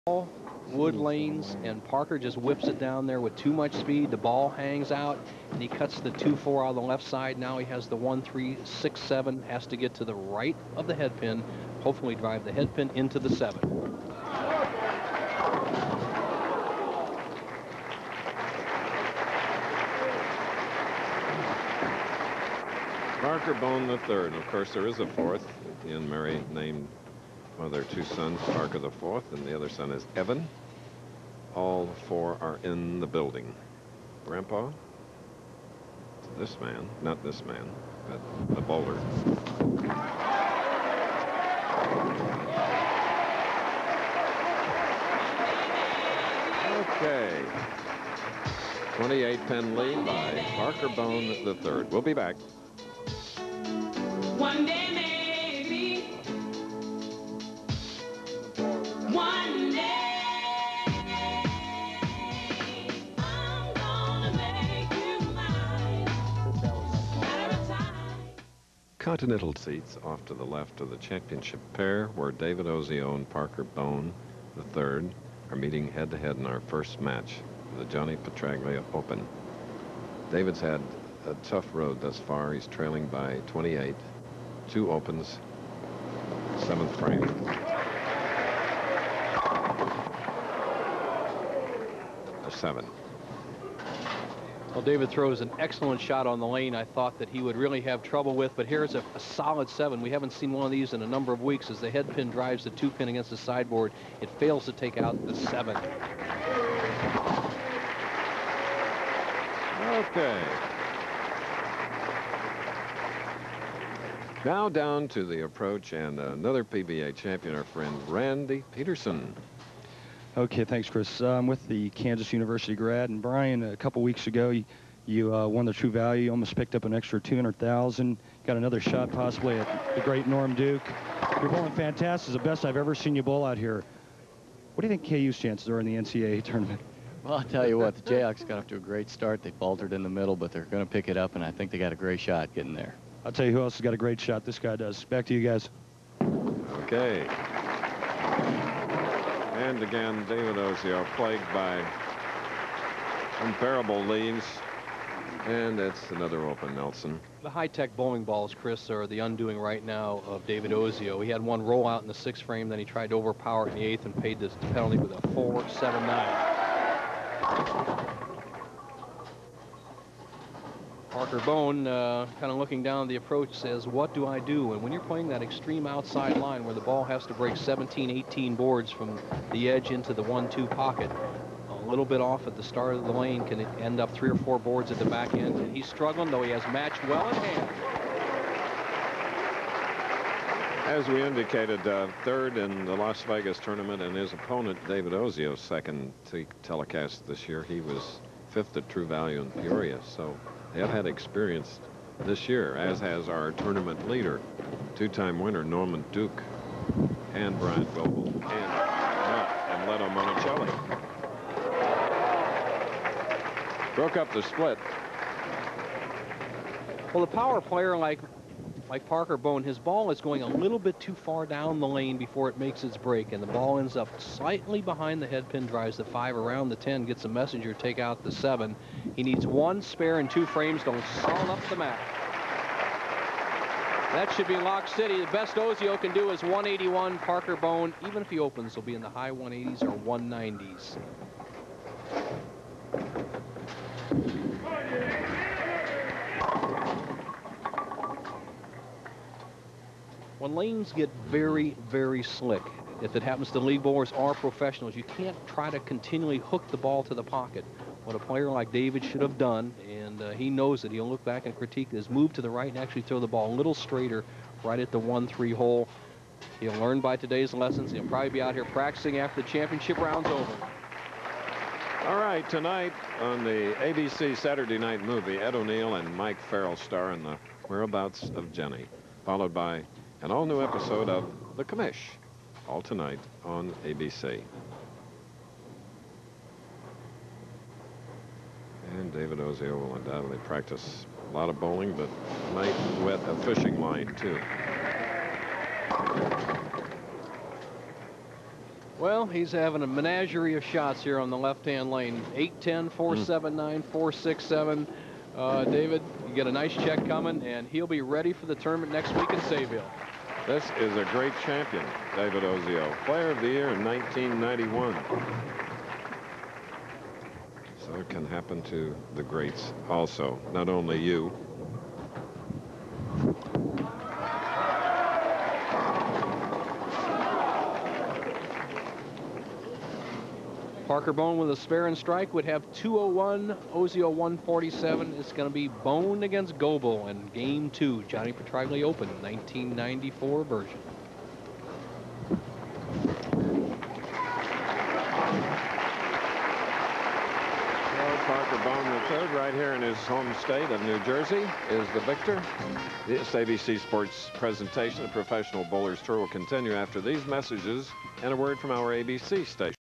wood lanes, and Parker just whips it down there with too much speed. The ball hangs out, and he cuts the 2-4 on the left side. Now he has the 1-3-6-7, has to get to the right of the head pin, hopefully drive the head pin into the 7. Parker Bohn the third. Of course, there is a fourth. He and Mary named one of their two sons Parker the fourth, and the other son is Evan. All four are in the building. Grandpa, this man, not this man, but the bowler. Okay. 28-10 lead by Parker Bohn the third. We'll be back. One day maybe, one day I'm gonna make you mine. Matter of time. Continental seats off to the left of the championship pair, where David Ozio and Parker Bohn the third are meeting head-to-head in our first match, the Johnny Petraglia Open. David's had a tough road thus far. He's trailing by 28. 2 opens, 7th frame. A 7. Well, David throws an excellent shot on the lane. I thought that he would really have trouble with, but here's a solid 7. We haven't seen one of these in a number of weeks. As the head pin drives the 2 pin against the sideboard, it fails to take out the 7. Okay. Now down to the approach, and another PBA champion, our friend Randy Peterson. Okay, thanks, Chris. I'm with the Kansas University grad, and Brian, a couple weeks ago, you won the True Value. You almost picked up an extra $200,000. Got another shot possibly at the great Norm Duke. You're bowling fantastic. It's the best I've ever seen you bowl out here. What do you think KU's chances are in the NCAA tournament? Well, I'll tell you what, the Jayhawks got off to a great start. They faltered in the middle, but they're going to pick it up, and I think they got a great shot getting there. I'll tell you who else has got a great shot. This guy does. Back to you guys. Okay. And again, David Ozio plagued by unbearable leaves. And it's another open, Nelson. The high-tech bowling balls, Chris, are the undoing right now of David Ozio. He had one roll out in the 6th frame, then he tried to overpower it in the 8th and paid this penalty with a 4-7-9. Parker Bohn, kind of looking down the approach, says, what do I do? And when you're playing that extreme outside line where the ball has to break 17, 18 boards from the edge into the 1-2 pocket, a little bit off at the start of the lane can end up 3 or 4 boards at the back end. And he's struggling, though he has matched well in hand. As we indicated, third in the Las Vegas tournament, and his opponent, David Ozio's second telecast this year. He was 5th at True Value in Peoria, so they have had experience this year, as has our tournament leader, 2-time winner Norman Duke, and Brian Goebel, and Leto Monticelli. Broke up the split. Well, the power player like Parker Bohn, his ball is going a little bit too far down the lane before it makes its break, and the ball ends up slightly behind the head pin, drives the 5 around the 10, gets a messenger, take out the 7. He needs 1 spare and 2 frames, don't salt up the map. That should be Lock City. The best Ozio can do is 181. Parker Bohn, even if he opens, will be in the high 180s or 190s. When lanes get very, very slick, if it happens to league bowlers or professionals, you can't try to continually hook the ball to the pocket. What a player like David should have done, and he knows it, he'll look back and critique, is move to the right and actually throw the ball a little straighter right at the 1-3 hole. He'll learn by today's lessons. He'll probably be out here practicing after the championship round's over. All right, tonight on the ABC Saturday Night Movie, Ed O'Neill and Mike Farrell star in The Whereabouts of Jenny, followed by an all-new episode of The Commish, all tonight on ABC. And David Ozio will undoubtedly practice a lot of bowling, but might wet a fishing line, too. Well, he's having a menagerie of shots here on the left-hand lane. 8-10, 4-7-9, 4-6-7. David, you get a nice check coming, and he'll be ready for the tournament next week in Sayville. This is a great champion, David Ozio. Player of the Year in 1991. So it can happen to the greats also, not only you. Parker Bohn with a spare and strike would have 201, Ozio 147. It's going to be Bohn against Goebel in Game 2, Johnny Petraglia Open, 1994 version. Well, Parker Bohn III, right here in his home state of New Jersey, is the victor. This ABC Sports presentation of Professional Bowlers Tour will continue after these messages and a word from our ABC station.